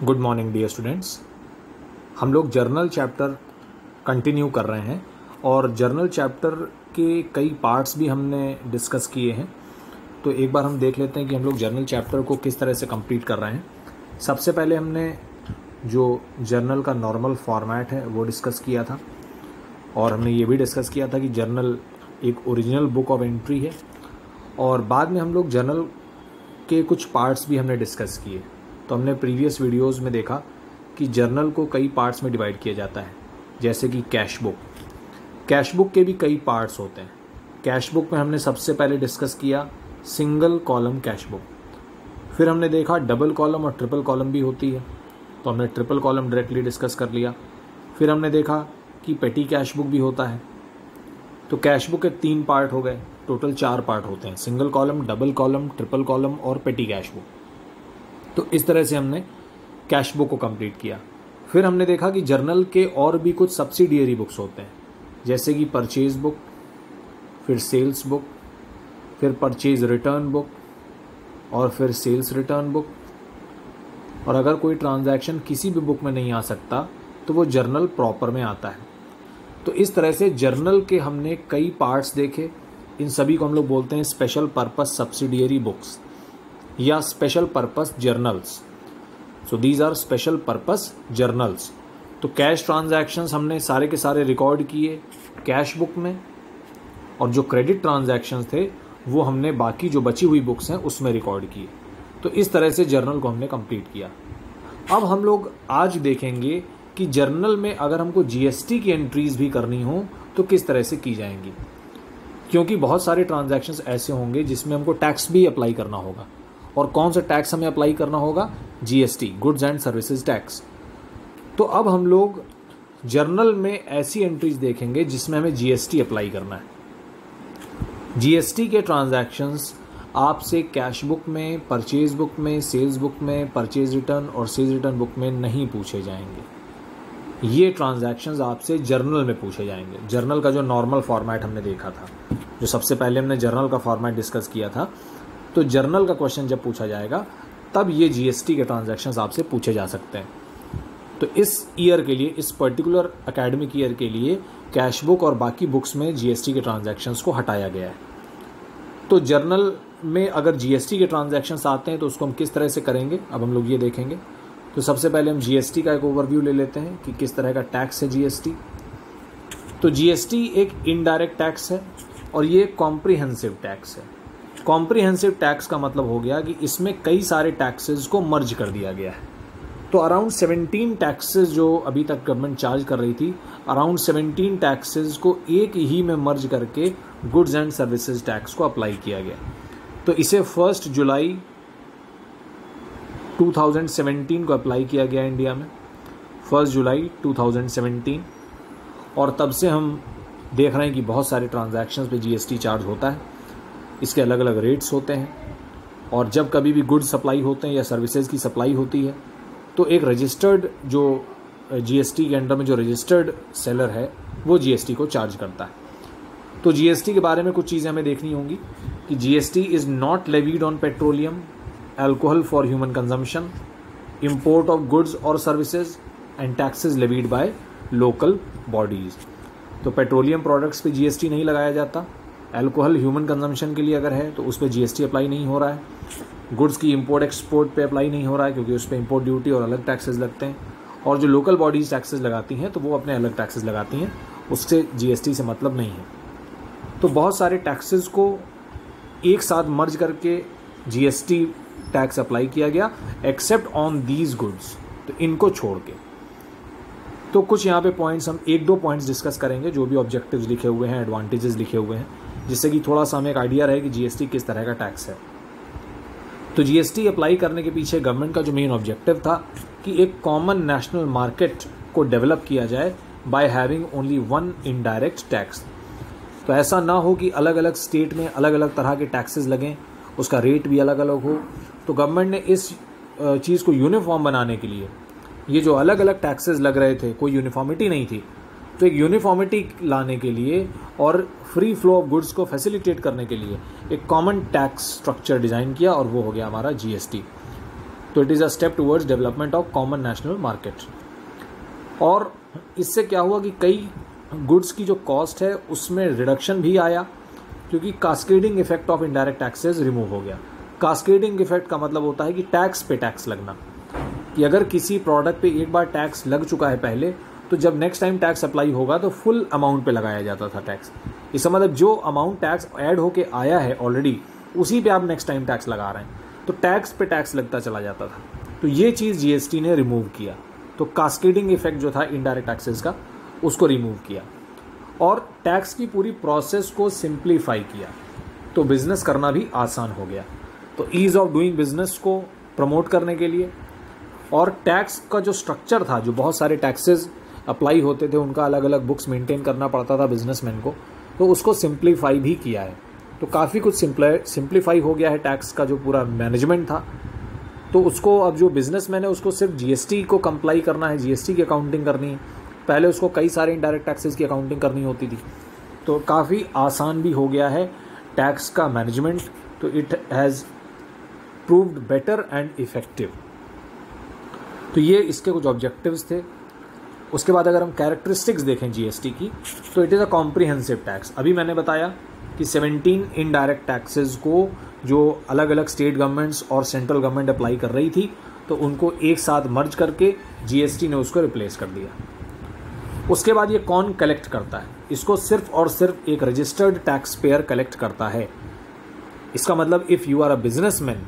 Good morning dear students. हम लोग journal chapter continue कर रहे हैं और जर्नल चैप्टर के कई पार्ट्स भी हमने डिस्कस किए हैं। तो एक बार हम देख लेते हैं कि हम लोग जर्नल चैप्टर को किस तरह से कंप्लीट कर रहे हैं। सबसे पहले हमने जो जर्नल का नॉर्मल फॉर्मेट है वो डिस्कस किया था और हमने ये भी डिस्कस किया था कि जर्नल एक ओरिजिनल बुक ऑफ एंट्री है। और बाद में हम लोग जर्नल के कुछ पार्ट्स भी हमने डिस्कस किए। तो हमने प्रीवियस वीडियोस में देखा कि जर्नल को कई पार्ट्स में डिवाइड किया जाता है, जैसे कि कैश बुक। कैश बुक के भी कई पार्ट्स होते हैं। कैश बुक में हमने सबसे पहले डिस्कस किया सिंगल कॉलम कैश बुक। फिर हमने देखा डबल कॉलम और ट्रिपल कॉलम भी होती है, तो हमने ट्रिपल कॉलम डायरेक्टली डिस्कस कर लिया। फिर हमने देखा कि पेटी कैश बुक भी होता है। तो कैश बुक के 3 पार्ट हो गए, टोटल 4 पार्ट होते हैं, single column, double column, triple column और पेटी कैश बुक। तो इस तरह से हमने कैश बुक को कंप्लीट किया। फिर हमने देखा कि जर्नल के और भी कुछ सब्सिडियरी बुक्स होते हैं, जैसे कि परचेज बुक, फिर सेल्स बुक, फिर परचेज रिटर्न बुक और फिर सेल्स रिटर्न बुक। और अगर कोई ट्रांजैक्शन किसी भी बुक में नहीं आ सकता तो वो जर्नल प्रॉपर में आता है। तो इस तरह से जर्नल के हमने कई पार्ट्स देखे। इन सभी को हम लोग बोलते हैं स्पेशल पर्पस सब्सिडियरी बुक्स या special purpose journals. So these are special purpose journals. तो कैश ट्रांजैक्शंस हमने सारे के सारे रिकॉर्ड किए कैश बुक में, और जो क्रेडिट ट्रांजैक्शंस थे वो हमने बाकी जो बची हुई बुक्स हैं उसमें रिकॉर्ड किए। तो इस तरह से जर्नल को हमने कंप्लीट किया। अब हम लोग आज देखेंगे कि जर्नल में अगर हमको जीएसटी की एंट्रीज भी करनी हो तो किस तरह से की जाएंगी, क्योंकि बहुत सारे ट्रांजैक्शंस ऐसे होंगे जिसमें हमको टैक्स भी अप्लाई करना होगा। और कौन सा टैक्स हमें अप्लाई करना होगा? GST, goods and services tax. तो अब हम लोग जर्नल में ऐसी एंट्रीज देखेंगे जिसमें हमें जीएसटी अप्लाई करना है। जीएसटी के ट्रांजैक्शंस आपसे कैश बुक में, परचेज बुक में, सेल्स बुक में, परचेज रिटर्न और सेल्स रिटर्न बुक में नहीं पूछे जाएंगे। ये ट्रांजैक्शंस आपसे जर्नल में पूछे जाएंगे। जर्नल का जो नॉर्मल फॉर्मेट हमने देखा था, जो सबसे पहले हमने जर्नल का फॉर्मेट डिस्कस किया था, तो जर्नल का क्वेश्चन जब पूछा जाएगा तब ये जीएसटी के ट्रांजैक्शंस आपसे पूछे जा सकते हैं। तो इस ईयर के लिए, इस पर्टिकुलर एकेडमिक ईयर के लिए कैश बुक और बाकी बुक्स में जीएसटी के ट्रांजैक्शंस को हटाया गया है। तो जर्नल में अगर जीएसटी के ट्रांजैक्शंस आते हैं तो उसको हम किस तरह से करेंगे, अब हम लोग ये देखेंगे। तो सबसे पहले हम जीएसटी का एक ओवरव्यू ले लेते हैं कि किस तरह का टैक्स है जीएसटी। तो जीएसटी एक इनडायरेक्ट टैक्स है और ये कॉम्प्रिहेंसिव टैक्स है। कॉम्प्रिहेंसिव टैक्स का मतलब हो गया कि इसमें कई सारे टैक्सेस को मर्ज कर दिया गया है। तो अराउंड 17 टैक्सेस जो अभी तक गवर्नमेंट चार्ज कर रही थी, अराउंड 17 टैक्सेस को एक ही में मर्ज करके गुड्स एंड सर्विसेज टैक्स को अप्लाई किया गया। तो इसे 1 जुलाई 2017 को अप्लाई किया गया इंडिया में, 1 जुलाई 2017। और तब से हम देख रहे हैं कि बहुत सारे ट्रांजैक्शंस पे जीएसटी चार्ज होता है। इसके अलग अलग रेट्स होते हैं, और जब कभी भी गुड्स सप्लाई होते हैं या सर्विसेज की सप्लाई होती है तो एक रजिस्टर्ड, जो जीएसटी के अंडर में जो रजिस्टर्ड सेलर है वो जीएसटी को चार्ज करता है। तो जीएसटी के बारे में कुछ चीज़ें हमें देखनी होंगी कि GST is not levied on petroleum, alcohol for human consumption, import of goods और services and taxes levied by local bodies. तो पेट्रोलियम प्रोडक्ट्स पे जीएसटी नहीं लगाया जाता। अल्कोहल ह्यूमन कंजम्पशन के लिए अगर है तो उस पर जीएसटी अप्लाई नहीं हो रहा है। गुड्स की इंपोर्ट एक्सपोर्ट पे अप्लाई नहीं हो रहा है, क्योंकि उस पर इंपोर्ट ड्यूटी और अलग टैक्सेस लगते हैं। और जो लोकल बॉडीज टैक्सेस लगाती हैं तो वो अपने अलग टैक्सेस लगाती हैं, उससे जीएसटी से मतलब नहीं है। तो बहुत सारे टैक्सेस को एक साथ मर्ज करके जीएसटी टैक्स अप्लाई किया गया, एक्सेप्ट ऑन दीज गुड्स, तो इनको छोड़ के। तो कुछ यहाँ पे पॉइंट्स, हम 1-2 पॉइंट्स डिस्कस करेंगे जो भी ऑब्जेक्टिव्स लिखे हुए हैं, एडवांटेजेस लिखे हुए हैं, जिससे कि थोड़ा सा हमें एक आइडिया रहे कि जीएसटी किस तरह का टैक्स है। तो जीएसटी अप्लाई करने के पीछे गवर्नमेंट का जो मेन ऑब्जेक्टिव था कि एक कॉमन नेशनल मार्केट को डेवलप किया जाए by having only one indirect tax. तो ऐसा ना हो कि अलग अलग स्टेट में अलग अलग तरह के टैक्सेस लगें, उसका रेट भी अलग अलग हो। तो गवर्नमेंट ने इस चीज़ को यूनिफॉर्म बनाने के लिए, ये जो अलग अलग टैक्सेस लग रहे थे, कोई यूनिफॉर्मिटी नहीं थी, तो एक यूनिफॉर्मिटी लाने के लिए और फ्री फ्लो ऑफ गुड्स को फैसिलिटेट करने के लिए एक कॉमन टैक्स स्ट्रक्चर डिज़ाइन किया, और वो हो गया हमारा जीएसटी। तो it is a step towards development of common national market. और इससे क्या हुआ कि कई गुड्स की जो कॉस्ट है उसमें रिडक्शन भी आया, क्योंकि cascading effect of indirect taxes remove हो गया। कास्केडिंग इफेक्ट का मतलब होता है कि टैक्स पे टैक्स लगना, कि अगर किसी प्रोडक्ट पे एक बार टैक्स लग चुका है पहले, तो जब नेक्स्ट टाइम टैक्स अप्लाई होगा तो फुल अमाउंट पे लगाया जाता था टैक्स। इसका मतलब जो अमाउंट टैक्स ऐड होके आया है ऑलरेडी, उसी पे आप नेक्स्ट टाइम टैक्स लगा रहे हैं, तो टैक्स पे टैक्स लगता चला जाता था। तो ये चीज़ जीएसटी ने रिमूव किया। तो कास्केडिंग इफेक्ट जो था इनडायरेक्ट टैक्सेस का, उसको रिमूव किया और टैक्स की पूरी प्रोसेस को सिंप्लीफाई किया, तो बिजनेस करना भी आसान हो गया। तो ईज़ ऑफ डूइंग बिजनेस को प्रमोट करने के लिए, और टैक्स का जो स्ट्रक्चर था, जो बहुत सारे टैक्सेस अप्लाई होते थे, उनका अलग अलग बुक्स मेंटेन करना पड़ता था बिजनेसमैन को, तो उसको सिंप्लीफाई भी किया है। तो काफ़ी कुछ सिंप्लीफाई हो गया है टैक्स का जो पूरा मैनेजमेंट था। तो उसको अब जो बिजनेसमैन है उसको सिर्फ जीएसटी को कंप्लाई करना है, जीएसटी की अकाउंटिंग करनी है। पहले उसको कई सारे इनडायरेक्ट टैक्सेस की अकाउंटिंग करनी होती थी। तो काफ़ी आसान भी हो गया है टैक्स का मैनेजमेंट। तो it has proved better and effective. तो ये इसके कुछ ऑब्जेक्टिव्स थे। उसके बाद अगर हम कैरेक्टरिस्टिक्स देखें जीएसटी की, तो it is a comprehensive tax. अभी मैंने बताया कि 17 इनडायरेक्ट टैक्सेस को जो अलग अलग स्टेट गवर्नमेंट्स और सेंट्रल गवर्नमेंट अप्लाई कर रही थी, तो उनको एक साथ मर्ज करके जीएसटी ने उसको रिप्लेस कर दिया। उसके बाद ये कौन कलेक्ट करता है? इसको सिर्फ और सिर्फ एक रजिस्टर्ड टैक्स पेयर कलेक्ट करता है। इसका मतलब if you are a businessman,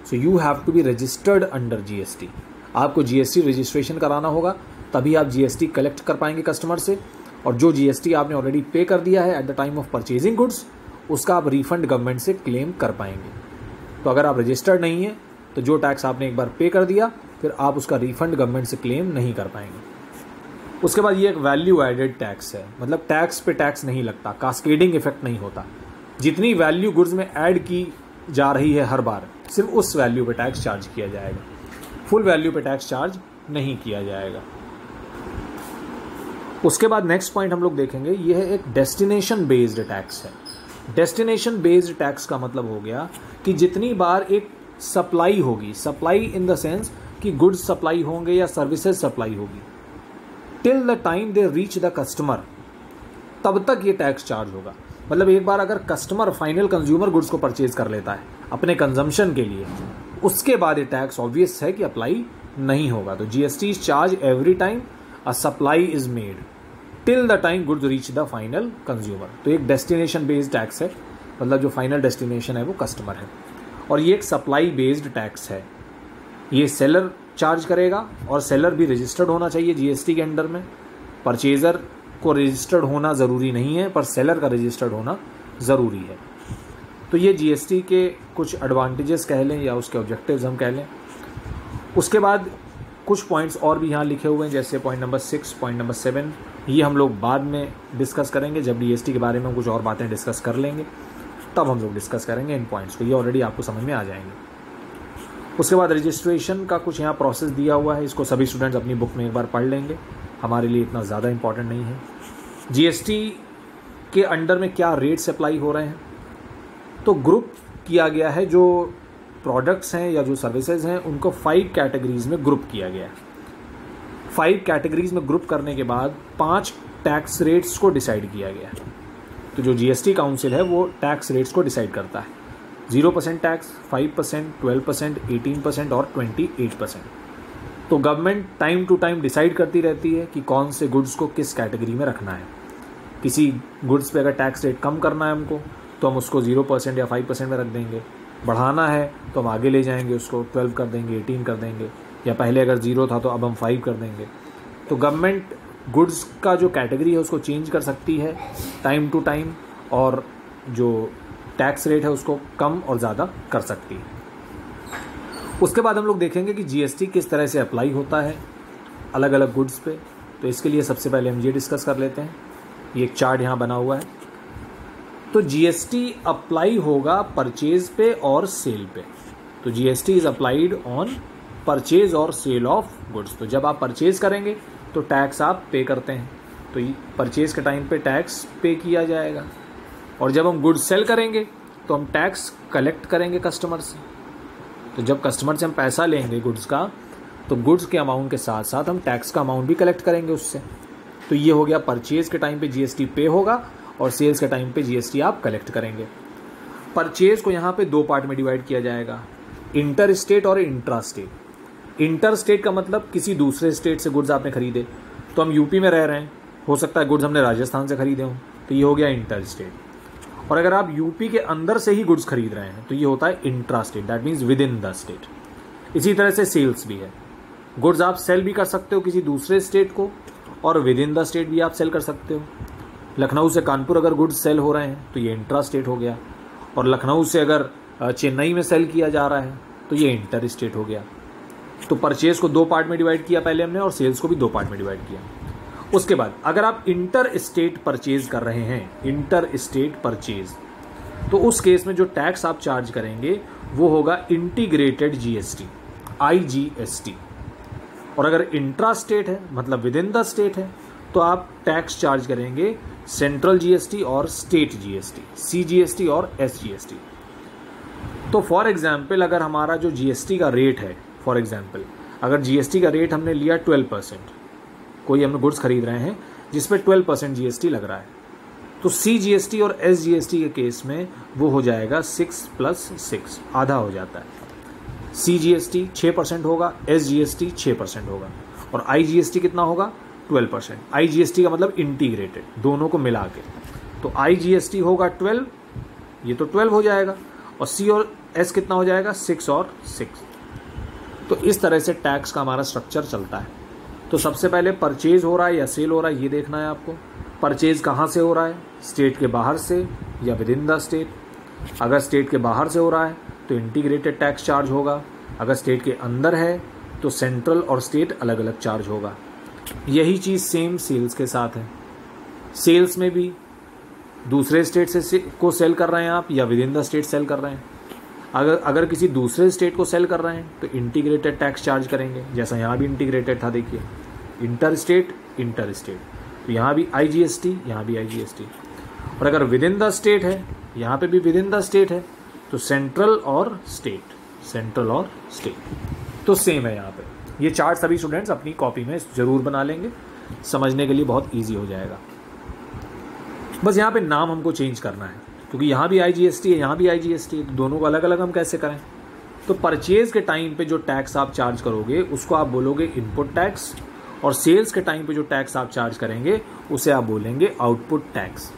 so you have to be registered under GST. आपको जीएसटी रजिस्ट्रेशन कराना होगा, तभी आप जीएसटी कलेक्ट कर पाएंगे कस्टमर से। और जो जीएसटी आपने ऑलरेडी पे कर दिया है at the time of purchasing goods, उसका आप रिफंड गवर्नमेंट से क्लेम कर पाएंगे। तो अगर आप रजिस्टर्ड नहीं है, तो जो टैक्स आपने एक बार पे कर दिया, फिर आप उसका रिफंड गवर्नमेंट से क्लेम नहीं कर पाएंगे। उसके बाद ये एक वैल्यू एडेड टैक्स है, मतलब टैक्स पे टैक्स नहीं लगता, कास्केडिंग इफेक्ट नहीं होता। जितनी वैल्यू गुड्स में ऐड की जा रही है हर बार, सिर्फ उस वैल्यू पे टैक्स चार्ज किया जाएगा, फुल वैल्यू पे टैक्स चार्ज नहीं किया जाएगा। उसके बाद नेक्स्ट पॉइंट हम लोग देखेंगे, ये है एक डेस्टिनेशन बेस्ड टैक्स है। डेस्टिनेशन बेस्ड टैक्स का मतलब हो गया कि जितनी बार एक सप्लाई होगी, सप्लाई इन द सेंस कि गुड्स सप्लाई होंगे या सर्विसेज सप्लाई होगी, till the time they reach the customer, तब तक ये टैक्स चार्ज होगा। मतलब एक बार अगर कस्टमर फाइनल कंज्यूमर गुड्स को परचेज कर लेता है अपने कंजम्पशन के लिए, उसके बाद ये टैक्स ऑब्वियस है कि अप्लाई नहीं होगा। तो GST is charge every time a supply is made till the time goods reach the final consumer. तो एक डेस्टिनेशन बेस्ड टैक्स है, मतलब जो फाइनल डेस्टिनेशन है वो कस्टमर है। और ये एक सप्लाई बेस्ड टैक्स है। ये सेलर चार्ज करेगा, और सेलर भी रजिस्टर्ड होना चाहिए जीएसटी के अंडर में। परचेज़र को रजिस्टर्ड होना ज़रूरी नहीं है, पर सेलर का रजिस्टर्ड होना ज़रूरी है। तो ये जीएसटी के कुछ एडवांटेजेस कह लें या उसके ऑब्जेक्टिव्स हम कह लें। उसके बाद कुछ पॉइंट्स और भी यहाँ लिखे हुए हैं, जैसे पॉइंट नंबर 6, पॉइंट नंबर 7, ये हम लोग बाद में डिस्कस करेंगे। जब जीएसटी के बारे में कुछ और बातें डिस्कस कर लेंगे, तब हम लोग डिस्कस करेंगे इन पॉइंट्स को। ये ऑलरेडी आपको समझ में आ जाएंगे। उसके बाद रजिस्ट्रेशन का कुछ यहाँ प्रोसेस दिया हुआ है, इसको सभी स्टूडेंट्स अपनी बुक में एक बार पढ़ लेंगे, हमारे लिए इतना ज़्यादा इंपॉर्टेंट नहीं है। जीएसटी के अंडर में क्या रेट्स अप्लाई हो रहे हैं, तो ग्रुप किया गया है, जो प्रोडक्ट्स हैं या जो सर्विसेज हैं उनको 5 कैटेगरीज में ग्रुप किया गया है। 5 कैटेगरीज में ग्रुप करने के बाद 5 टैक्स रेट्स को डिसाइड किया गया है। तो जो जीएसटी काउंसिल है वो टैक्स रेट्स को डिसाइड करता है। 0% टैक्स, 5%, 12%, 18% और 28%। तो government time to time decide करती रहती है कि कौन से गुड्स को किस कैटेगरी में रखना है। किसी गुड्स पे अगर टैक्स रेट कम करना है हमको, तो हम उसको 0% या 5% में रख देंगे। बढ़ाना है तो हम आगे ले जाएंगे, उसको 12 कर देंगे, 18 कर देंगे, या पहले अगर 0 था तो अब हम 5 कर देंगे। तो गवर्नमेंट गुड्स का जो कैटेगरी है उसको चेंज कर सकती है टाइम टू टाइम, और जो टैक्स रेट है उसको कम और ज़्यादा कर सकती है। उसके बाद हम लोग देखेंगे कि जीएसटी किस तरह से अप्लाई होता है अलग अलग गुड्स पे। तो इसके लिए सबसे पहले हम ये डिस्कस कर लेते हैं। ये एक चार्ट यहाँ बना हुआ है। तो जीएसटी अप्लाई होगा परचेज पे और सेल पे। तो GST is applied on purchase और सेल ऑफ गुड्स। तो जब आप परचेज करेंगे तो टैक्स आप पे करते हैं, तो परचेज के टाइम पे टैक्स पे किया जाएगा। और जब हम गुड्स सेल करेंगे तो हम टैक्स कलेक्ट करेंगे कस्टमर से। तो जब कस्टमर से हम पैसा लेंगे गुड्स का, तो गुड्स के अमाउंट के साथ साथ हम टैक्स का अमाउंट भी कलेक्ट करेंगे उससे। तो ये हो गया परचेज के टाइम पे जीएसटी पे होगा और सेल्स के टाइम पे जीएसटी आप कलेक्ट करेंगे। परचेज को यहाँ पे दो पार्ट में डिवाइड किया जाएगा, इंटर स्टेट और इंट्रा स्टेट। इंटर स्टेट का मतलब किसी दूसरे स्टेट से गुड्स आपने खरीदे, तो हम यूपी में रह रहे हैं, हो सकता है गुड्स हमने राजस्थान से खरीदे हों, तो ये हो गया इंटर स्टेट। और अगर आप यूपी के अंदर से ही गुड्स खरीद रहे हैं तो ये होता है intra state, that means with in the state. इसी तरह से सेल्स भी है, गुड्स आप सेल भी कर सकते हो किसी दूसरे स्टेट को और विद इन द स्टेट भी आप सेल कर सकते हो। लखनऊ से कानपुर अगर गुड्स सेल हो रहे हैं तो ये इंट्रा स्टेट हो गया, और लखनऊ से अगर चेन्नई में सेल किया जा रहा है तो ये इंटर स्टेट हो गया। तो परचेज को दो पार्ट में डिवाइड किया पहले हमने, और सेल्स को भी दो पार्ट में डिवाइड किया। उसके बाद अगर आप इंटर स्टेट परचेज कर रहे हैं, इंटर स्टेट परचेज, तो उस केस में जो टैक्स आप चार्ज करेंगे वो होगा इंटीग्रेटेड जीएसटी, आईजीएसटी। और अगर इंट्रा स्टेट है मतलब विद इन द स्टेट है तो आप टैक्स चार्ज करेंगे सेंट्रल जीएसटी और स्टेट जीएसटी, सीजीएसटी और एसजीएसटी। तो फॉर एग्जांपल अगर हमारा जो जीएसटी का रेट है, फॉर एग्जांपल अगर जीएसटी का रेट हमने लिया 12%, कोई हम गुड्स खरीद रहे हैं जिसपे 12% जीएसटी लग रहा है, तो सीजीएसटी और एसजीएसटी के केस में वो हो जाएगा 6 + 6, आधा हो जाता है। सीजीएसटी 6% होगा, एसजीएसटी 6% होगा, और आईजीएसटी कितना होगा 12%। आईजीएसटी का मतलब इंटीग्रेटेड, दोनों को मिला के। तो आईजीएसटी होगा 12, ये तो 12 हो जाएगा, और सी और एस कितना हो जाएगा 6 और 6। तो इस तरह से टैक्स का हमारा स्ट्रक्चर चलता है। तो सबसे पहले परचेज हो रहा है या सेल हो रहा है ये देखना है आपको। परचेज कहाँ से हो रहा है, स्टेट के बाहर से या विद इन द स्टेट। अगर स्टेट के बाहर से हो रहा है तो इंटीग्रेटेड टैक्स चार्ज होगा, अगर स्टेट के अंदर है तो सेंट्रल और स्टेट अलग अलग चार्ज होगा। यही चीज़ सेम सेल्स के साथ है। सेल्स में भी दूसरे स्टेट से को सेल कर रहे हैं आप या within the state sell कर रहे हैं। अगर किसी दूसरे स्टेट को सेल कर रहे हैं तो इंटीग्रेटेड टैक्स चार्ज करेंगे, जैसा यहाँ भी इंटीग्रेटेड था, देखिए इंटर स्टेट, तो यहाँ भी आईजीएसटी, यहाँ भी आईजीएसटी। और अगर विद इन द स्टेट है, यहाँ पे भी विद इन द स्टेट है, तो सेंट्रल और स्टेट, सेंट्रल और स्टेट तो सेम है यहाँ पे। ये चार्ट सभी स्टूडेंट्स अपनी कॉपी में ज़रूर बना लेंगे, समझने के लिए बहुत ईजी हो जाएगा। बस यहाँ पे नाम हमको चेंज करना है, क्योंकि यहाँ भी आईजीएसटी है, यहाँ भी आईजीएसटी है, तो दोनों को अलग अलग हम कैसे करें। तो परचेज के टाइम पे जो टैक्स आप चार्ज करोगे उसको आप बोलोगे इनपुट टैक्स, और सेल्स के टाइम पे जो टैक्स आप चार्ज करेंगे उसे आप बोलेंगे आउटपुट टैक्स।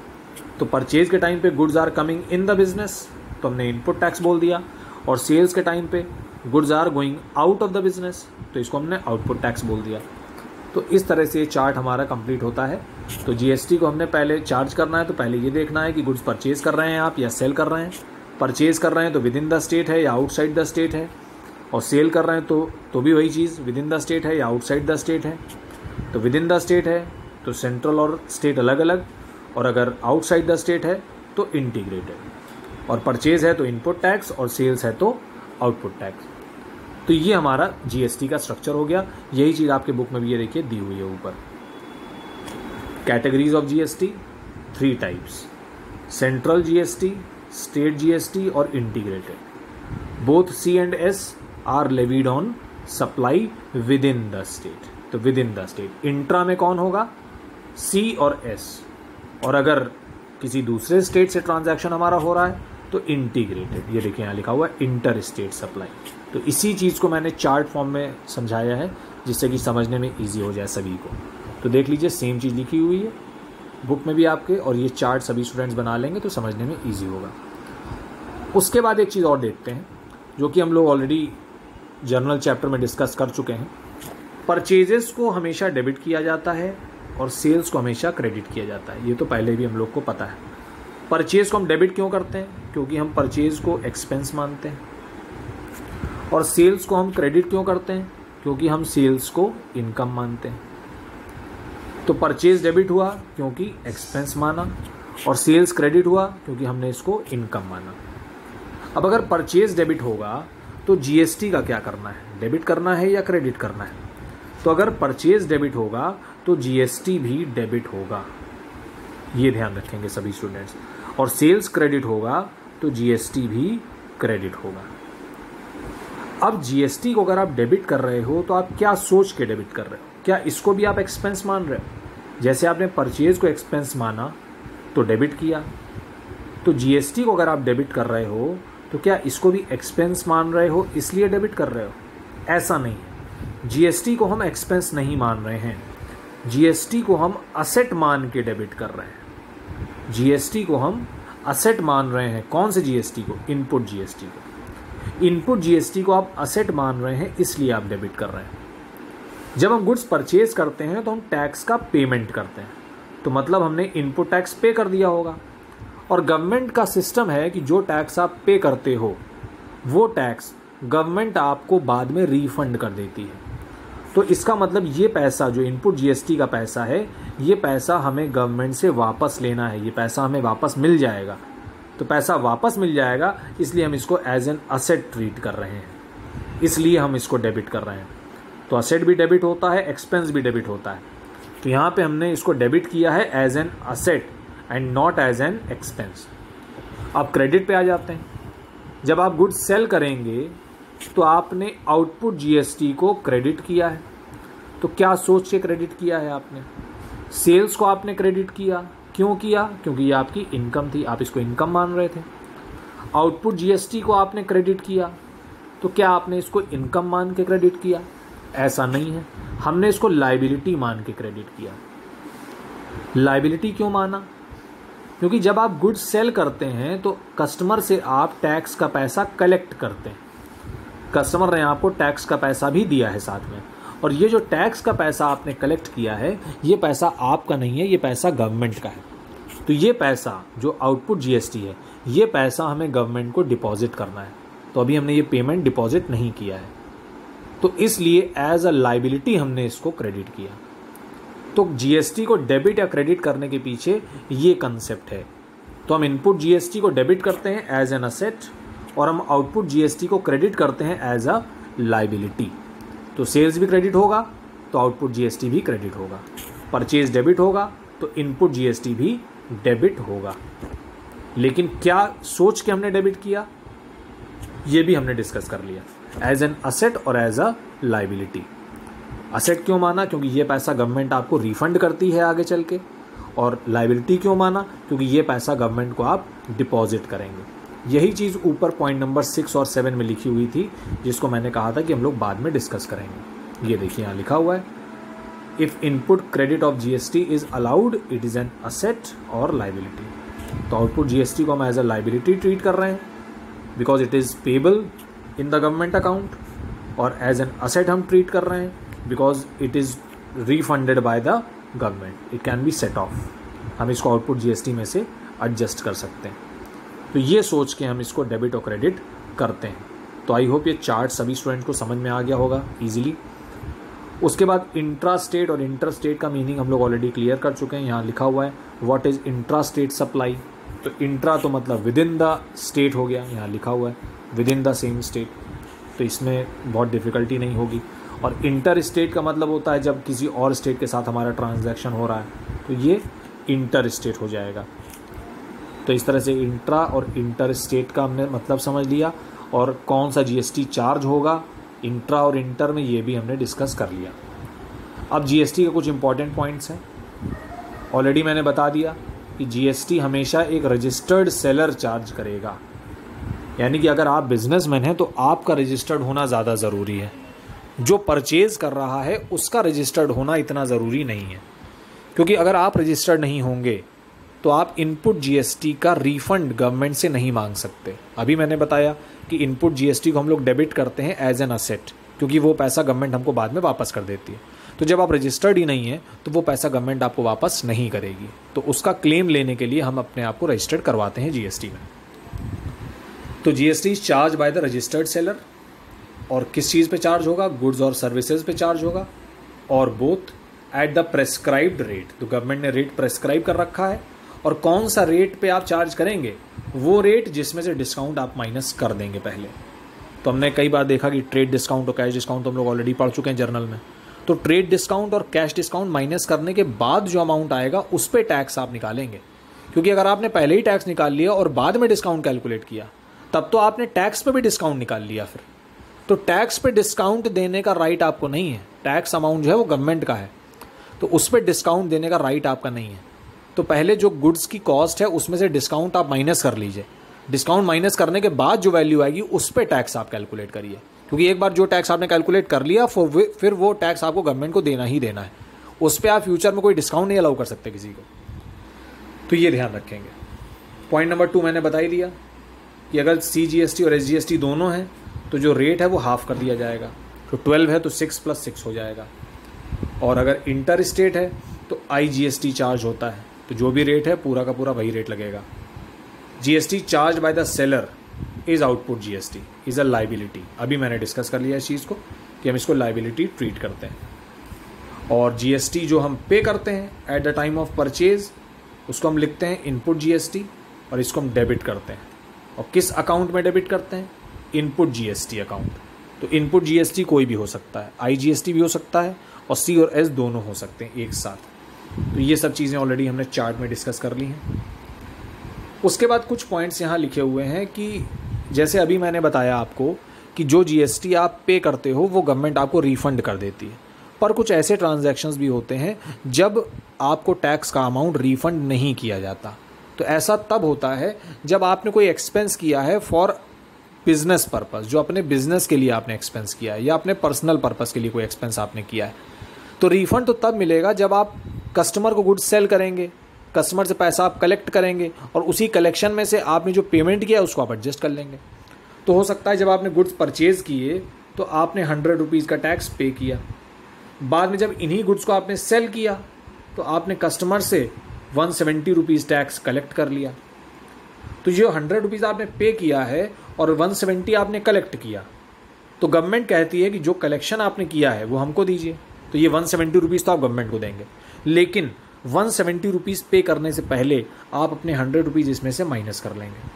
तो परचेज के टाइम पे goods are coming in the business तो हमने इनपुट टैक्स बोल दिया, और सेल्स के टाइम पे goods are going out of the business तो इसको हमने आउटपुट टैक्स बोल दिया। तो इस तरह से ये चार्ट हमारा कंप्लीट होता है। तो जीएसटी को हमने पहले चार्ज करना है तो पहले ये देखना है कि गुड्स परचेज कर रहे हैं आप या सेल कर रहे हैं। परचेज कर रहे हैं तो विद इन द स्टेट है या आउटसाइड द स्टेट है, और सेल कर रहे हैं तो भी वही चीज़, विद इन द स्टेट है या आउटसाइड द स्टेट है। तो विद इन द स्टेट है तो सेंट्रल और स्टेट अलग अलग, और अगर आउटसाइड द स्टेट है तो इंटीग्रेटेड। और परचेज है तो इनपुट टैक्स, और सेल्स है तो आउटपुट टैक्स। तो ये हमारा जीएसटी का स्ट्रक्चर हो गया। यही चीज़ आपके बुक में भी ये देखिए दी हुई है ऊपर। Categories of GST 3 types, central GST, state GST और integrated. Both C and S are levied on supply within the state. तो within the state. Intra में कौन होगा, सी और एस, और अगर किसी दूसरे स्टेट से ट्रांजैक्शन हमारा हो रहा है तो इंटीग्रेटेड। ये देखिए यहाँ लिखा हुआ है इंटर स्टेट सप्लाई। तो इसी चीज़ को मैंने चार्ट फॉर्म में समझाया है जिससे कि समझने में ईजी हो जाए सभी को। तो देख लीजिए सेम चीज़ लिखी हुई है बुक में भी आपके, और ये चार्ट सभी स्टूडेंट्स बना लेंगे तो समझने में ईजी होगा। उसके बाद एक चीज़ और देखते हैं जो कि हम लोग ऑलरेडी जर्नल चैप्टर में डिस्कस कर चुके हैं। परचेजेस को हमेशा डेबिट किया जाता है और सेल्स को हमेशा क्रेडिट किया जाता है, ये तो पहले भी हम लोग को पता है। परचेज को हम डेबिट क्यों करते हैं, क्योंकि हम परचेज को एक्सपेंस मानते हैं, और सेल्स को हम क्रेडिट क्यों करते हैं, क्योंकि हम सेल्स को इनकम मानते हैं। तो परचेज डेबिट हुआ क्योंकि एक्सपेंस माना, और सेल्स क्रेडिट हुआ क्योंकि हमने इसको इनकम माना। अब अगर परचेज डेबिट होगा तो जीएसटी का क्या करना है, डेबिट करना है या क्रेडिट करना है। तो अगर परचेज डेबिट होगा तो जीएसटी भी डेबिट होगा, ये ध्यान रखेंगे सभी स्टूडेंट्स। और सेल्स क्रेडिट होगा तो जीएसटी भी क्रेडिट होगा। अब जीएसटी को अगर आप डेबिट कर रहे हो तो आप क्या सोच के डेबिट कर रहे हो? क्या इसको भी आप एक्सपेंस मान रहे हो? जैसे आपने परचेज को एक्सपेंस माना तो डेबिट किया, तो जीएसटी को अगर आप डेबिट कर रहे हो तो क्या इसको भी एक्सपेंस मान रहे हो इसलिए डेबिट कर रहे हो? ऐसा नहीं है। जीएसटी को हम एक्सपेंस नहीं मान रहे हैं, जीएसटी को हम असेट मान के डेबिट कर रहे हैं। जीएसटी को हम असेट मान रहे हैं। कौन से जीएसटी को? इनपुट जीएसटी को। इनपुट जीएसटी को आप असेट मान रहे हैं इसलिए आप डेबिट कर रहे हैं। जब हम गुड्स परचेज करते हैं तो हम टैक्स का पेमेंट करते हैं, तो मतलब हमने इनपुट टैक्स पे कर दिया होगा। और गवर्नमेंट का सिस्टम है कि जो टैक्स आप पे करते हो वो टैक्स गवर्नमेंट आपको बाद में रीफंड कर देती है। तो इसका मतलब ये पैसा जो इनपुट जीएसटी का पैसा है, ये पैसा हमें गवर्नमेंट से वापस लेना है, ये पैसा हमें वापस मिल जाएगा। तो पैसा वापस मिल जाएगा इसलिए हम इसको एज एन असेट ट्रीट कर रहे हैं, इसलिए हम इसको डेबिट कर रहे हैं। तो असेट भी डेबिट होता है, एक्सपेंस भी डेबिट होता है। तो यहाँ पे हमने इसको डेबिट किया है as an asset and not as an expense. अब क्रेडिट पे आ जाते हैं। जब आप गुड्स सेल करेंगे तो आपने आउटपुट जीएसटी को क्रेडिट किया है। तो क्या सोच के क्रेडिट किया है आपने? सेल्स को आपने क्रेडिट किया। क्यों किया? क्योंकि ये आपकी इनकम थी, आप इसको इनकम मान रहे थे। आउटपुट जीएसटी को आपने क्रेडिट किया, तो क्या आपने इसको इनकम मान के क्रेडिट किया? ऐसा नहीं है, हमने इसको लायबिलिटी मान के क्रेडिट किया। लायबिलिटी क्यों माना? क्योंकि जब आप गुड्स सेल करते हैं तो कस्टमर से आप टैक्स का पैसा कलेक्ट करते हैं। कस्टमर ने आपको टैक्स का पैसा भी दिया है साथ में, और ये जो टैक्स का पैसा आपने कलेक्ट किया है ये पैसा आपका नहीं है, ये पैसा गवर्नमेंट का है। तो ये पैसा जो आउटपुट जीएसटी है ये पैसा हमें गवर्नमेंट को डिपॉजिट करना है। तो अभी हमने ये पेमेंट डिपॉजिट नहीं किया है, तो इसलिए एज अ लायबिलिटी हमने इसको क्रेडिट किया। तो जीएसटी को डेबिट या क्रेडिट करने के पीछे ये कंसेप्ट है। तो हम इनपुट जीएसटी को डेबिट करते हैं एज एन असेट और हम आउटपुट जीएसटी को क्रेडिट करते हैं एज अ लायबिलिटी। तो सेल्स भी क्रेडिट होगा तो आउटपुट जीएसटी भी क्रेडिट होगा, परचेज डेबिट होगा तो इनपुट जीएसटी भी डेबिट होगा। लेकिन क्या सोच के हमने डेबिट किया ये भी हमने डिस्कस कर लिया, एज एन असेट और एज अ लायबिलिटी। असेट क्यों माना? क्योंकि ये पैसा गवर्नमेंट आपको रिफंड करती है आगे चल के। और लायबिलिटी क्यों माना? क्योंकि ये पैसा गवर्नमेंट को आप डिपॉजिट करेंगे। यही चीज़ ऊपर पॉइंट नंबर 6 और 7 में लिखी हुई थी, जिसको मैंने कहा था कि हम लोग बाद में डिस्कस करेंगे। ये देखिए यहाँ लिखा हुआ है, if input credit of GST is allowed it is an asset और लायबिलिटी। तो आउटपुट जीएसटी को हम एज अ लायबिलिटी ट्रीट कर रहे हैं because it is payable in the government account, और एज एन असेट हम ट्रीट कर रहे हैं because it is refunded by the government, it can be set of. हम इसको आउटपुट जीएसटी में से एडजस्ट कर सकते हैं। तो ये सोच के हम इसको डेबिट और क्रेडिट करते हैं। तो आई होप ये चार्ट सभी स्टूडेंट को समझ में आ गया होगा ईजिली। उसके बाद इंट्रा स्टेट और इंटर स्टेट का मीनिंग हम लोग ऑलरेडी क्लियर कर चुके हैं। यहाँ लिखा हुआ है what is intra state supply. तो इंट्रा तो मतलब विद इन द स्टेट हो गया, यहाँ लिखा हुआ है with in the same state, तो इसमें बहुत डिफ़िकल्टी नहीं होगी। और इंटर स्टेट का मतलब होता है जब किसी और स्टेट के साथ हमारा ट्रांजैक्शन हो रहा है, तो ये इंटर स्टेट हो जाएगा। तो इस तरह से इंट्रा और इंटर स्टेट का हमने मतलब समझ लिया, और कौन सा जीएसटी चार्ज होगा इंट्रा और इंटर में ये भी हमने डिस्कस कर लिया। अब जीएसटी के कुछ इंपॉर्टेंट पॉइंट्स हैं। ऑलरेडी मैंने बता दिया कि जीएसटी हमेशा एक रजिस्टर्ड सेलर चार्ज करेगा, यानी कि अगर आप बिजनेसमैन हैं तो आपका रजिस्टर्ड होना ज़्यादा ज़रूरी है। जो परचेज़ कर रहा है उसका रजिस्टर्ड होना इतना ज़रूरी नहीं है, क्योंकि अगर आप रजिस्टर्ड नहीं होंगे तो आप इनपुट जीएसटी का रिफ़ंड गवर्नमेंट से नहीं मांग सकते। अभी मैंने बताया कि इनपुट जीएसटी को हम लोग डेबिट करते हैं एज एन असेट, क्योंकि वो पैसा गवर्नमेंट हमको बाद में वापस कर देती है। तो जब आप रजिस्टर्ड ही नहीं हैं तो वो पैसा गवर्नमेंट आपको वापस नहीं करेगी, तो उसका क्लेम लेने के लिए हम अपने आप को रजिस्टर्ड करवाते हैं जीएसटी में। तो GST is charge by the registered seller, और किस चीज़ पे चार्ज होगा? गुड्स और सर्विसेज पे चार्ज होगा, और both at the prescribed rate. तो गवर्नमेंट ने रेट प्रेस्क्राइब कर रखा है, और कौन सा रेट पे आप चार्ज करेंगे? वो रेट जिसमें से डिस्काउंट आप माइनस कर देंगे पहले। तो हमने कई बार देखा कि ट्रेड डिस्काउंट और कैश डिस्काउंट तो हम लोग ऑलरेडी पढ़ चुके हैं जर्नल में। तो ट्रेड डिस्काउंट और कैश डिस्काउंट माइनस करने के बाद जो अमाउंट आएगा उस पर टैक्स आप निकालेंगे, क्योंकि अगर आपने पहले ही टैक्स निकाल लिया और बाद में डिस्काउंट कैलकुलेट किया तब तो आपने टैक्स पे भी डिस्काउंट निकाल लिया फिर। तो टैक्स पे डिस्काउंट देने का राइट आपको नहीं है। टैक्स अमाउंट जो है वो गवर्नमेंट का है, तो उस पर डिस्काउंट देने का राइट आपका नहीं है। तो पहले जो गुड्स की कॉस्ट है उसमें से डिस्काउंट आप माइनस कर लीजिए। डिस्काउंट माइनस करने के बाद जो वैल्यू आएगी उस पर टैक्स आप कैलकुलेट करिए, क्योंकि एक बार जो टैक्स आपने कैलकुलेट कर लिया फिर वो टैक्स आपको गवर्नमेंट को देना ही देना है। उस पर आप फ्यूचर में कोई डिस्काउंट नहीं अलाउ कर सकते किसी को। तो ये ध्यान रखेंगे। पॉइंट नंबर 2 मैंने बता ही दिया कि अगर CGST और SGST दोनों हैं तो जो रेट है वो हाफ कर दिया जाएगा। तो 12 है तो 6 + 6 हो जाएगा। और अगर इंटर स्टेट है तो IGST चार्ज होता है, तो जो भी रेट है पूरा का पूरा वही रेट लगेगा। GST charge by the seller is output GST is a liability. अभी मैंने डिस्कस कर लिया इस चीज़ को कि हम इसको लाइबिलिटी ट्रीट करते हैं। और GST जो हम पे करते हैं at the time of purchase उसको हम लिखते हैं इनपुट GST, और इसको हम डेबिट करते हैं। और किस अकाउंट में डेबिट करते हैं? Input GST account. तो इनपुट GST कोई भी हो सकता है, IGST भी हो सकता है और C और S दोनों हो सकते हैं एक साथ। तो ये सब चीज़ें ऑलरेडी हमने चार्ट में डिस्कस कर ली हैं। उसके बाद कुछ पॉइंट्स यहाँ लिखे हुए हैं कि जैसे अभी मैंने बताया आपको कि जो GST आप पे करते हो वो गवर्नमेंट आपको रिफ़ंड कर देती है, पर कुछ ऐसे ट्रांजैक्शंस भी होते हैं जब आपको टैक्स का अमाउंट रिफ़ंड नहीं किया जाता। तो ऐसा तब होता है जब आपने कोई एक्सपेंस किया है फॉर बिजनेस पर्पस, जो अपने बिजनेस के लिए आपने एक्सपेंस किया है या अपने पर्सनल पर्पस के लिए कोई एक्सपेंस आपने किया है। तो रिफ़ंड तो तब मिलेगा जब आप कस्टमर को गुड्स सेल करेंगे, कस्टमर से पैसा आप कलेक्ट करेंगे और उसी कलेक्शन में से आपने जो पेमेंट किया उसको आप एडजस्ट कर लेंगे। तो हो सकता है जब आपने गुड्स परचेज किए तो आपने 100 रुपीज़ का टैक्स पे किया, बाद में जब इन्हीं गुड्स को आपने सेल किया तो आपने कस्टमर से 170 रुपीज़ टैक्स कलेक्ट कर लिया। तो जो 100 रुपीज़ आपने पे किया है और 170 आपने कलेक्ट किया, तो गवर्नमेंट कहती है कि जो कलेक्शन आपने किया है वो हमको दीजिए। तो ये 170 रुपीज़ तो आप गवर्नमेंट को देंगे, लेकिन 170 रुपीज़ पे करने से पहले आप अपने 100 रुपीज़ इसमें से माइनस कर लेंगे।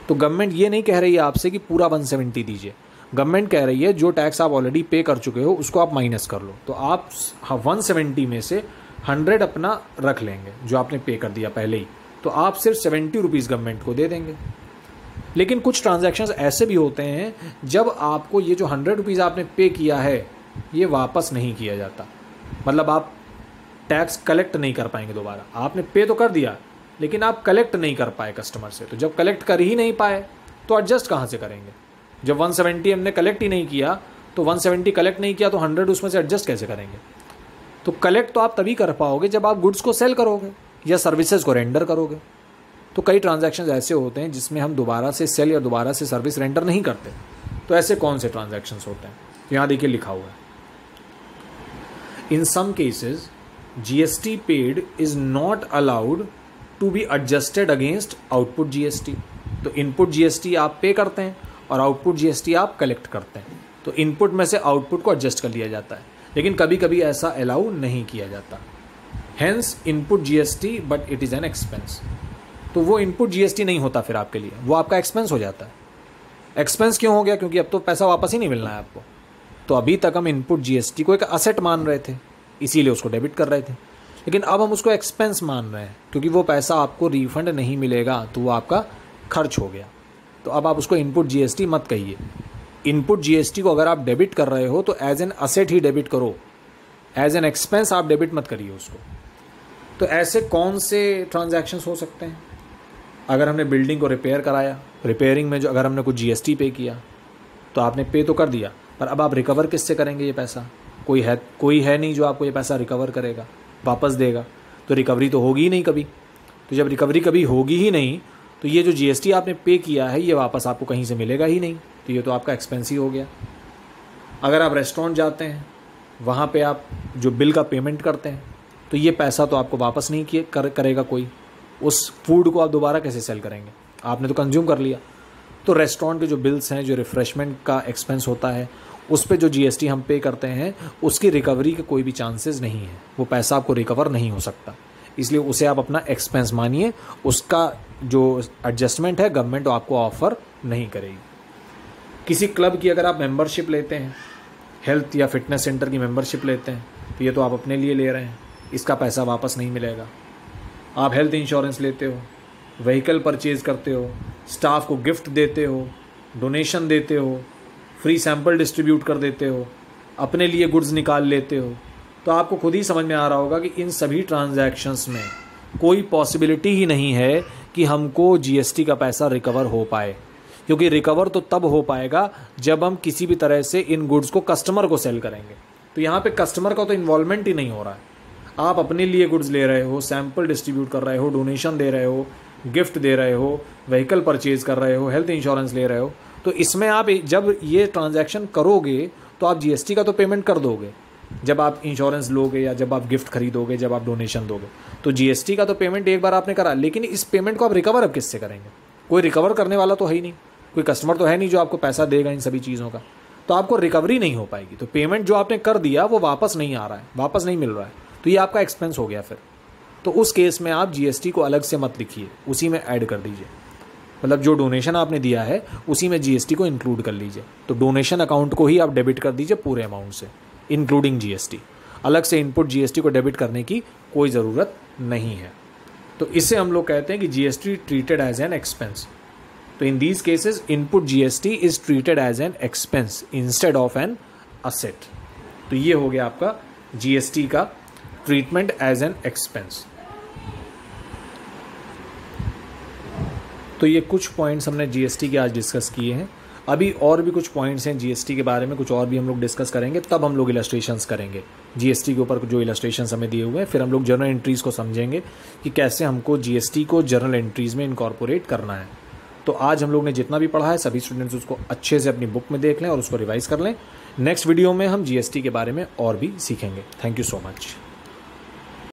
तो गवर्नमेंट ये नहीं कह रही है आपसे कि पूरा 170 दीजिए, गवर्नमेंट कह रही है जो टैक्स आप ऑलरेडी पे कर चुके हो उसको आप माइनस कर लो। तो आप 170 में से 100 अपना रख लेंगे जो आपने पे कर दिया पहले ही, तो आप सिर्फ 70 रुपीज़ गवर्नमेंट को दे देंगे। लेकिन कुछ ट्रांजैक्शंस ऐसे भी होते हैं जब आपको ये जो 100 रुपीज़ आपने पे किया है ये वापस नहीं किया जाता, मतलब आप टैक्स कलेक्ट नहीं कर पाएंगे दोबारा। आपने पे तो कर दिया लेकिन आप कलेक्ट नहीं कर पाए कस्टमर से, तो जब कलेक्ट कर ही नहीं पाए तो एडजस्ट कहाँ से करेंगे? जब 170 हमने कलेक्ट ही नहीं किया तो 170 कलेक्ट नहीं किया तो 100 उसमें से एडजस्ट कैसे करेंगे? तो कलेक्ट तो आप तभी कर पाओगे जब आप गुड्स को सेल करोगे या सर्विसेज को रेंडर करोगे। तो कई ट्रांजैक्शंस ऐसे होते हैं जिसमें हम दोबारा से सेल या दोबारा से सर्विस रेंडर नहीं करते। तो ऐसे कौन से ट्रांजैक्शंस होते हैं? तो यहाँ देखिए लिखा हुआ है, in some cases GST paid is not allowed to be adjusted against output GST। तो इनपुट GST आप पे करते हैं और आउटपुट GST आप कलेक्ट करते हैं, तो इनपुट में से आउटपुट को एडजस्ट कर लिया जाता है, लेकिन कभी कभी ऐसा अलाउ नहीं किया जाता। Hence input GST but it is an expense. तो वो इनपुट GST नहीं होता फिर आपके लिए, वो आपका एक्सपेंस हो जाता है। एक्सपेंस क्यों हो गया? क्योंकि अब तो पैसा वापस ही नहीं मिलना है आपको। तो अभी तक हम इनपुट GST को एक असेट मान रहे थे, इसीलिए उसको डेबिट कर रहे थे, लेकिन अब हम उसको एक्सपेंस मान रहे हैं क्योंकि वो पैसा आपको रिफंड नहीं मिलेगा, तो वो आपका खर्च हो गया। तो अब आप उसको इनपुट GST मत कहिए। इनपुट GST को अगर आप डेबिट कर रहे हो तो एज एन असेट ही डेबिट करो, एज एन एक्सपेंस आप डेबिट मत करिए उसको। तो ऐसे कौन से ट्रांजैक्शंस हो सकते हैं? अगर हमने बिल्डिंग को रिपेयर कराया, रिपेयरिंग में जो अगर हमने कुछ GST पे किया तो आपने पे तो कर दिया, पर अब आप रिकवर किससे करेंगे ये पैसा? कोई है नहीं जो आपको ये पैसा रिकवर करेगा, वापस देगा। तो रिकवरी तो होगी ही नहीं कभी। तो जब रिकवरी कभी होगी ही नहीं तो ये जो GST आपने पे किया है ये वापस आपको कहीं से मिलेगा ही नहीं, तो ये तो आपका एक्सपेंस ही हो गया। अगर आप रेस्टोरेंट जाते हैं, वहाँ पे आप जो बिल का पेमेंट करते हैं, तो ये पैसा तो आपको वापस नहीं करेगा कोई। उस फूड को आप दोबारा कैसे सेल करेंगे? आपने तो कंज्यूम कर लिया। तो रेस्टोरेंट के जो बिल्स हैं, जो रिफ़्रेशमेंट का एक्सपेंस होता है, उस पे जो GST हम पे करते हैं उसकी रिकवरी के कोई भी चांसेस नहीं है, वो पैसा आपको रिकवर नहीं हो सकता। इसलिए उसे आप अपना एक्सपेंस मानिए, उसका जो एडजस्टमेंट है गवर्नमेंट आपको ऑफ़र नहीं करेगी। किसी क्लब की अगर आप मेंबरशिप लेते हैं, हेल्थ या फिटनेस सेंटर की मेंबरशिप लेते हैं, तो ये तो आप अपने लिए ले रहे हैं, इसका पैसा वापस नहीं मिलेगा। आप हेल्थ इंश्योरेंस लेते हो, व्हीकल परचेज़ करते हो, स्टाफ को गिफ्ट देते हो, डोनेशन देते हो, फ्री सैंपल डिस्ट्रीब्यूट कर देते हो, अपने लिए गुड्स निकाल लेते हो, तो आपको खुद ही समझ में आ रहा होगा कि इन सभी ट्रांजैक्शंस में कोई पॉसिबिलिटी ही नहीं है कि हमको जीएसटी का पैसा रिकवर हो पाए, क्योंकि रिकवर तो तब हो पाएगा जब हम किसी भी तरह से इन गुड्स को कस्टमर को सेल करेंगे। तो यहाँ पे कस्टमर का तो इन्वॉल्वमेंट ही नहीं हो रहा है। आप अपने लिए गुड्स ले रहे हो, सैंपल डिस्ट्रीब्यूट कर रहे हो, डोनेशन दे रहे हो, गिफ्ट दे रहे हो, व्हीकल परचेज कर रहे हो, हेल्थ इंश्योरेंस ले रहे हो, तो इसमें आप जब ये ट्रांजैक्शन करोगे तो आप जीएसटी का तो पेमेंट कर दोगे जब आप इंश्योरेंस लोगे या जब आप गिफ्ट खरीदोगे, जब आप डोनेशन दोगे, तो जीएसटी का तो पेमेंट एक बार आपने करा। लेकिन इस पेमेंट को आप रिकवर अब किससे करेंगे? कोई रिकवर करने वाला तो है ही नहीं, कोई कस्टमर तो है नहीं जो आपको पैसा देगा इन सभी चीज़ों का, तो आपको रिकवरी नहीं हो पाएगी। तो पेमेंट जो आपने कर दिया वो वापस नहीं आ रहा है, वापस नहीं मिल रहा है, तो ये आपका एक्सपेंस हो गया फिर। तो उस केस में आप जीएसटी को अलग से मत लिखिए, उसी में ऐड कर दीजिए। मतलब जो डोनेशन आपने दिया है उसी में जीएसटी को इंक्लूड कर लीजिए। तो डोनेशन अकाउंट को ही आप डेबिट कर दीजिए पूरे अमाउंट से, इंक्लूडिंग जीएसटी। अलग से इनपुट जीएसटी को डेबिट करने की कोई ज़रूरत नहीं है। तो इससे हम लोग कहते हैं कि GST treated as an expense. तो in these cases input GST is treated as an expense instead of an asset. तो ये हो गया आपका जीएसटी का ट्रीटमेंट एज एन एक्सपेंस। तो ये कुछ पॉइंट्स हमने जीएसटी के आज डिस्कस किए हैं। अभी और भी कुछ पॉइंट्स हैं जीएसटी के बारे में, कुछ और भी हम लोग डिस्कस करेंगे, तब हम लोग इलस्ट्रेशंस करेंगे जीएसटी के ऊपर जो इलस्ट्रेशंस हमें दिए हुए हैं। फिर हम लोग जर्नल एंट्रीज़ को समझेंगे कि कैसे हमको जीएसटी को जर्नल एंट्रीज़ में इनकॉर्पोरेट करना है। तो आज हम लोग ने जितना भी पढ़ा है सभी स्टूडेंट्स उसको अच्छे से अपनी बुक में देख लें और उसको रिवाइज कर लें। नेक्स्ट वीडियो में हम जीएसटी के बारे में और भी सीखेंगे। Thank you so much.